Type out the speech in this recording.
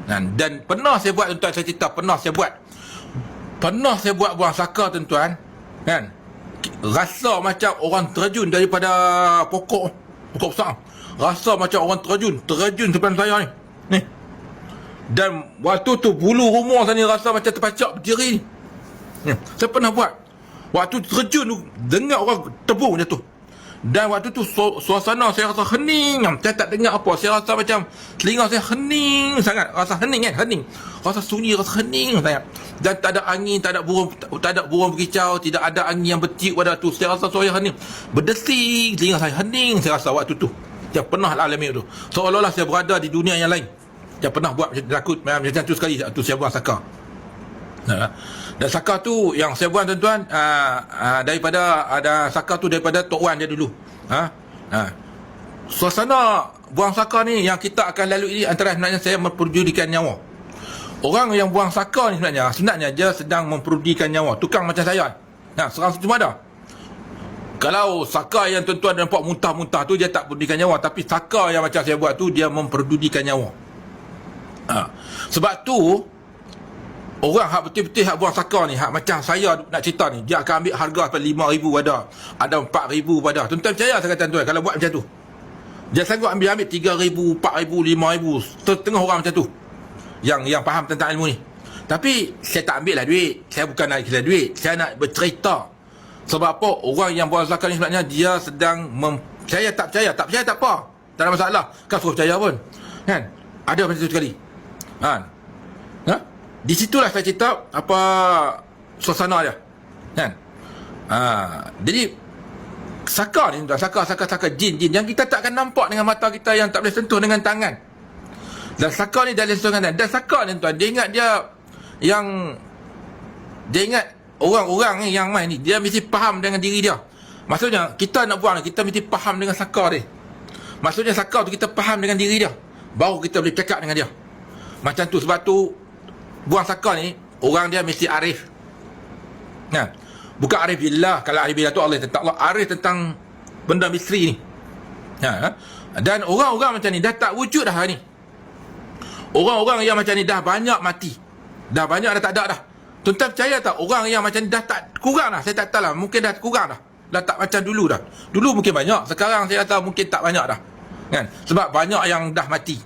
Dan pernah saya buat, tuan-tuan, saya cerita, pernah saya buat buang saka, tuan-tuan, kan. Rasa macam orang terjun daripada pokok besar. Rasa macam orang terjun depan saya ni. Dan waktu tu bulu rumah saya ni rasa macam terpacak berdiri ni. Saya pernah buat. Waktu terjun tu dengar orang tebung jatuh. Dan waktu tu suasana saya rasa hening. Saya tak dengar apa. Saya rasa macam telinga saya hening sangat. Rasa hening kan? Hening. Rasa sunyi, rasa hening sangat. Dan tak ada angin, tak ada burung berkicau, tidak ada angin yang bertiup pada tu. Saya rasa saya hening. Berdesing, telinga saya hening. Saya rasa waktu tu. Saya pernah alami tu. Seolah-olah saya berada di dunia yang lain. Saya pernah buat takut macam tu sekali. Tu saya buang saka. Dan saka tu yang saya buang, tuan-tuan, daripada ada saka tu daripada Tok Wan dia dulu. Suasana buang saka ni yang kita akan lalui ini antara sebenarnya saya memperjudikan nyawa. Orang yang buang saka ni sebenarnya dia sedang memperjudikan nyawa. Tukang macam saya. Serang cuma ada. Kalau saka yang tuan-tuan nampak muntah-muntah tu dia tak perjudikan nyawa, tapi saka yang macam saya buat tu dia memperjudikan nyawa. Sebab tu orang hak betul-betul hak buang saka ni, hak macam saya nak cerita ni, dia akan ambil harga sampai 5,000 ada 4,000 ada. Tuan-tuan percaya saya kata, tuan, kalau buat macam tu dia sanggup ambil 3,000, 4,000, 5,000. Setengah orang macam tu yang faham tentang ilmu ni. Tapi saya tak ambil lah duit. Saya bukan nak kira duit, saya nak bercerita. Sebab apa? Orang yang buang zakat ni sebenarnya dia sedang saya tak percaya tak apa, tak ada masalah, kan suruh percaya pun, kan. Ada macam tu sekali. Di situlah saya cerita apa suasana dia, kan. Jadi saka ni, saka jin yang kita tak akan nampak dengan mata kita, yang tak boleh sentuh dengan tangan. Dan saka ni dah boleh sentuh dengan tangan. Dan saka ni, tuan, dia ingat orang-orang yang main ni, dia mesti faham dengan diri dia. Maksudnya kita nak buang ni, kita mesti faham dengan saka dia. Maksudnya saka tu kita faham dengan diri dia, baru kita boleh cakap dengan dia. Macam tu. Sebab tu buang saka ni orang dia mesti arif. Bukan arif billah. Kalau arif billah tu Allah tentang Allah, arif tentang benda misteri ni. Dan orang-orang macam ni dah tak wujud dah hari ni. Orang-orang yang macam ni dah banyak mati. Dah banyak dah tak ada dah. Tuan-tuan percaya tak, orang yang macam ni dah tak kurang dah. Saya tak tahu lah, mungkin dah kurang dah. Dah tak macam dulu dah. Dulu mungkin banyak, sekarang saya kata mungkin tak banyak dah, kan? Sebab banyak yang dah mati.